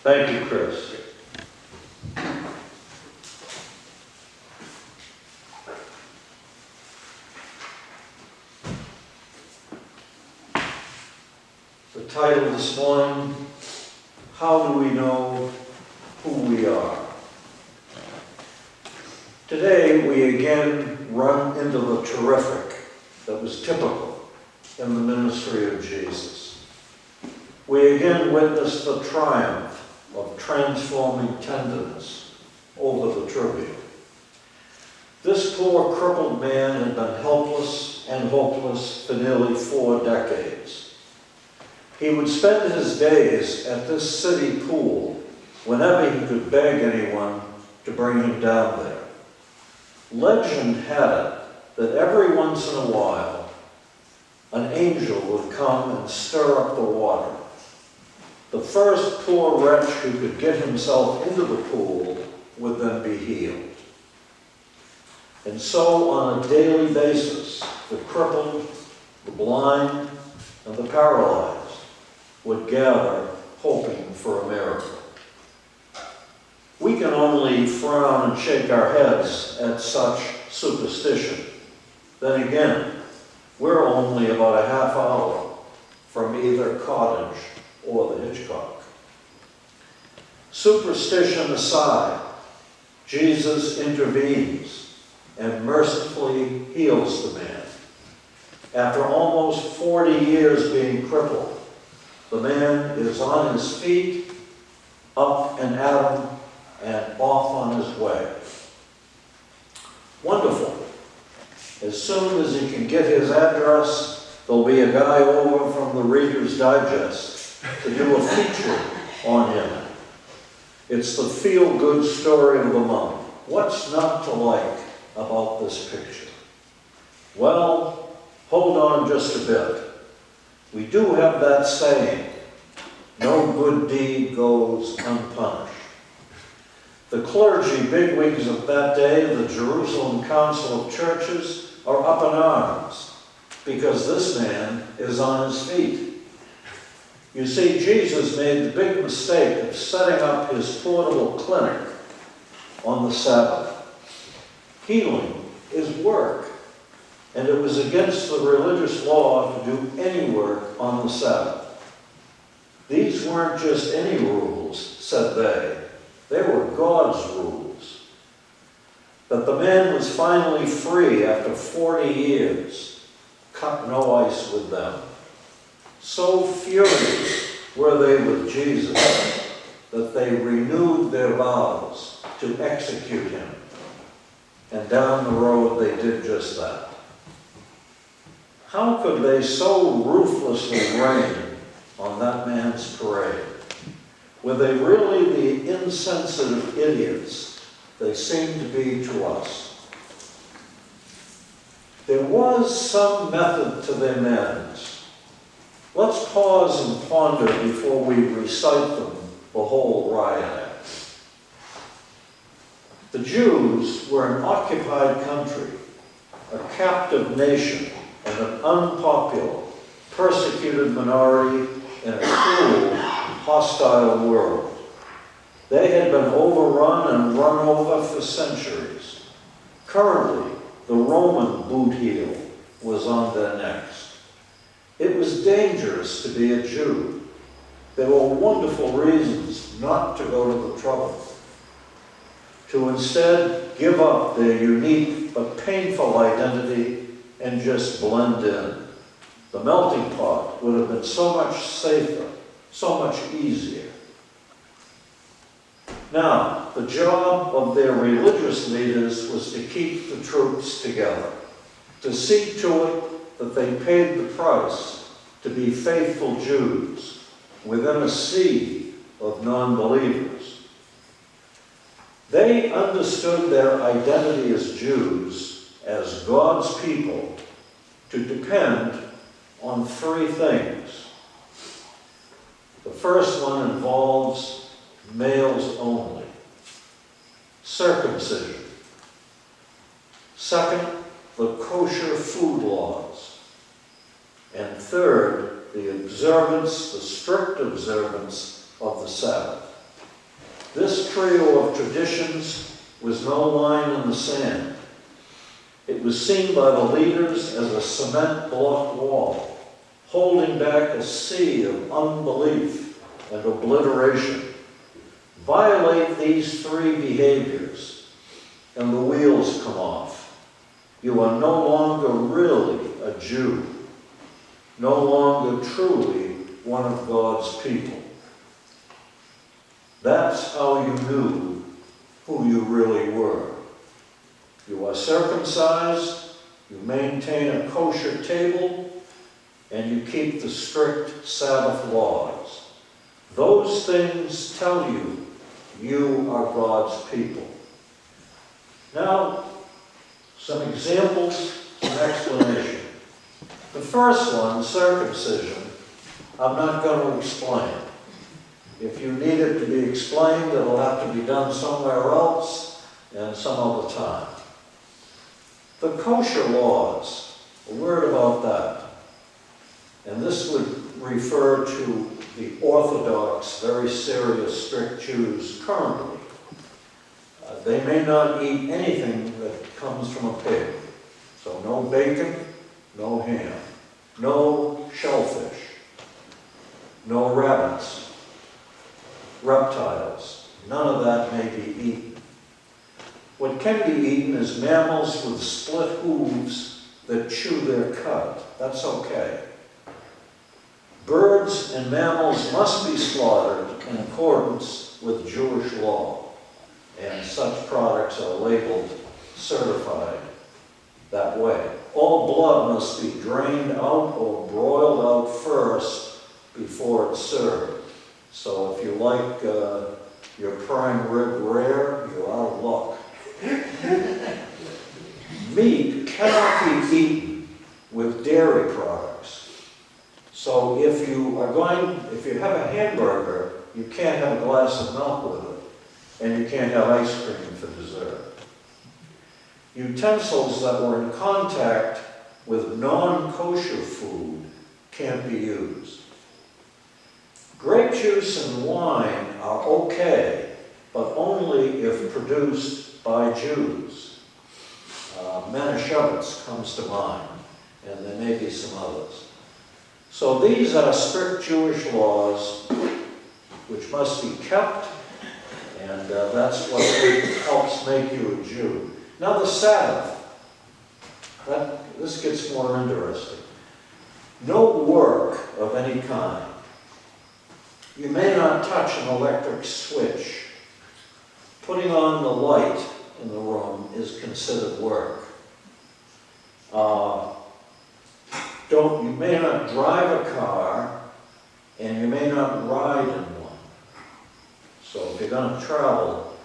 Thank you, Chris. The title this morning, How Do We Know Who We Are? Today we again run into the terrific that was typical in the ministry of Jesus. We again witness the triumph of transforming tenderness over the trivial. This poor crippled man had been helpless and hopeless for nearly 4 decades. He would spend his days at this city pool whenever he could beg anyone to bring him down there. Legend had it that every once in a while, an angel would come and stir up the water. The first poor wretch who could get himself into the pool would then be healed. And so on a daily basis, the crippled, the blind, and the paralyzed would gather hoping for a miracle. We can only frown and shake our heads at such superstition. Then again, we're only about a half hour from either Cottage or the Hitchcock. Superstition aside, Jesus intervenes and mercifully heals the man. After almost 40 years being crippled, the man is on his feet, up and at him, and off on his way. Wonderful. As soon as he can get his address, there'll be a guy over from the Reader's Digest to do a feature on him. It's the feel-good story of the month. What's not to like about this picture? Well, hold on just a bit. We do have that saying, no good deed goes unpunished. The clergy bigwigs of that day, the Jerusalem Council of Churches, are up in arms because this man is on his feet. You see, Jesus made the big mistake of setting up his portable clinic on the Sabbath. Healing is work, and it was against the religious law to do any work on the Sabbath. These weren't just any rules, said they. They were God's rules. That the man was finally free after 40 years cut no ice with them. So furious were they with Jesus that they renewed their vows to execute him. And down the road they did just that. How could they so ruthlessly rain on that man's parade? Were they really the insensitive idiots they seem to be to us? There was some method to their madness. Let's pause and ponder before we recite them the whole riot act. The Jews were an occupied country, a captive nation, and an unpopular, persecuted minority in a cruel, hostile world. They had been overrun and run over for centuries. Currently, the Roman boot heel was on their necks. It was dangerous to be a Jew. There were wonderful reasons not to go to the trouble. To instead give up their unique but painful identity and just blend in. The melting pot would have been so much safer, so much easier. Now, the job of their religious leaders was to keep the troops together, to see to it that they paid the price to be faithful Jews within a sea of non-believers. They understood their identity as Jews, as God's people, to depend on 3 things. The first one involves males only. Circumcision. Second, the kosher food laws. And third, the strict observance of the Sabbath. This trio of traditions was no line in the sand. It was seen by the leaders as a cement block wall, holding back a sea of unbelief and obliteration. Violate these three behaviors, and the wheels come off. You are no longer really a Jew, no longer truly one of God's people. That's how you knew who you really were. You are circumcised, you maintain a kosher table, and you keep the strict Sabbath laws. Those things tell you you are God's people. Now, some examples, some explanation. The first one, circumcision, I'm not going to explain. If you need it to be explained, it'll have to be done somewhere else and some other time. The kosher laws, a word about that. And this would refer to the Orthodox, very serious, strict Jews currently. They may not eat anything that comes from a pig. So no bacon, no ham, no shellfish, no rabbits, reptiles. None of that may be eaten. What can be eaten is mammals with split hooves that chew their cud. That's okay. Birds and mammals must be slaughtered in accordance with Jewish law, and such products are labeled certified that way. All blood must be drained out or broiled out first before it's served. So if you like your prime rib rare, you're out of luck. Meat cannot be eaten with dairy products. So if you have a hamburger, you can't have a glass of milk with it, and you can't have ice cream for dessert. Utensils that were in contact with non-kosher food can't be used. Grape juice and wine are okay, but only if produced by Jews. Manischewitz comes to mind, and there may be some others. So these are strict Jewish laws which must be kept, and that's what helps make you a Jew. Now the Sabbath, this gets more interesting. No work of any kind. You may not touch an electric switch. Putting on the light in the room is considered work. You may not drive a car, and you may not ride in one. So if you're going to travel,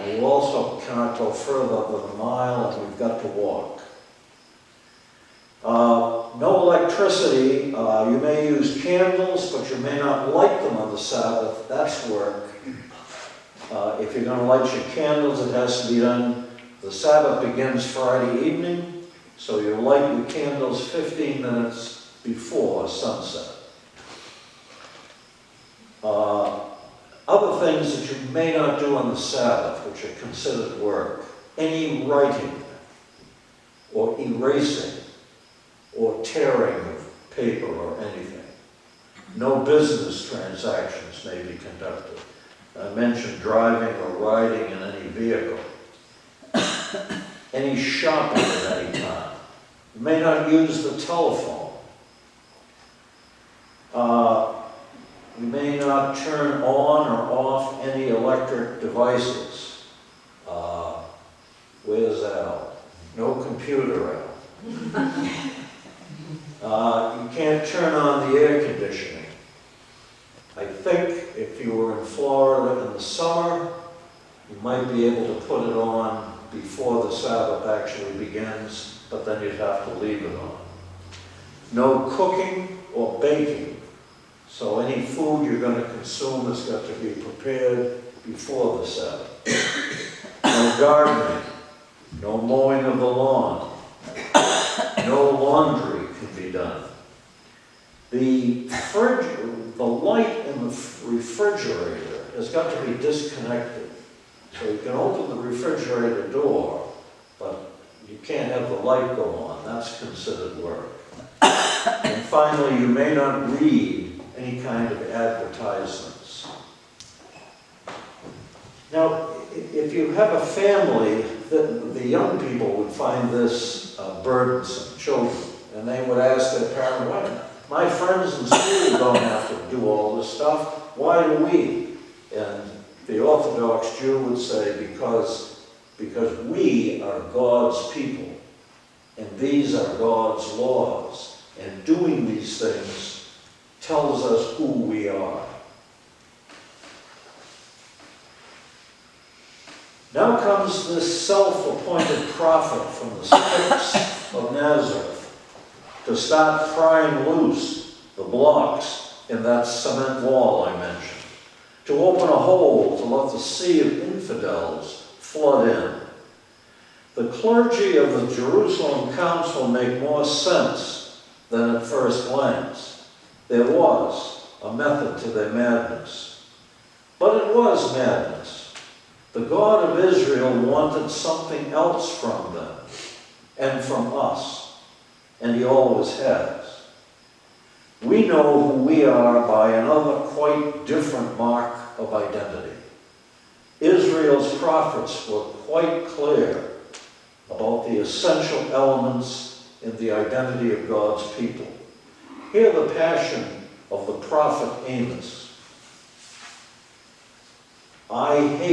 you also cannot go further than a mile, and we've got to walk. No electricity. You may use candles, but you may not light them on the Sabbath. That's work. If you're going to light your candles, it has to be done. The Sabbath begins Friday evening, so you light your candles 15 minutes before sunset. Other things that you may not do on the Sabbath, which are considered work. Any writing, or erasing, or tearing of paper or anything. No business transactions may be conducted. I mentioned driving or riding in any vehicle. Any shopping at any time. You may not use the telephone. You may not turn on or off any electric devices. Where's Al? No computer, Al. You can't turn on the air conditioning. I think if you were in Florida in the summer, you might be able to put it on before the Sabbath actually begins, but then you'd have to leave it on. No cooking or baking. So any food you're going to consume has got to be prepared before the Sabbath. No gardening. No mowing of the lawn. No laundry can be done. The light in the refrigerator has got to be disconnected. So you can open the refrigerator door, but you can't have the light go on. That's considered work. And finally, you may not read any kind of advertisements. Now, if you have a family, the young people would find this burdensome, children, and they would ask their parent, "Why, my friends in school don't have to do all this stuff. Why do we?" And the Orthodox Jew would say, because we are God's people, and these are God's laws, and doing these things tells us who we are. Now comes this self-appointed prophet from the Sept of Nazareth to start prying loose the blocks in that cement wall I mentioned, to open a hole to let the sea of infidels flood in. The clergy of the Jerusalem Council make more sense than at first glance. There was a method to their madness. But it was madness. The God of Israel wanted something else from them and from us, and he always has. We know who we are by another quite different mark of identity. Israel's prophets were quite clear about the essential elements in the identity of God's people. Hear the passion of the prophet Amos. I hate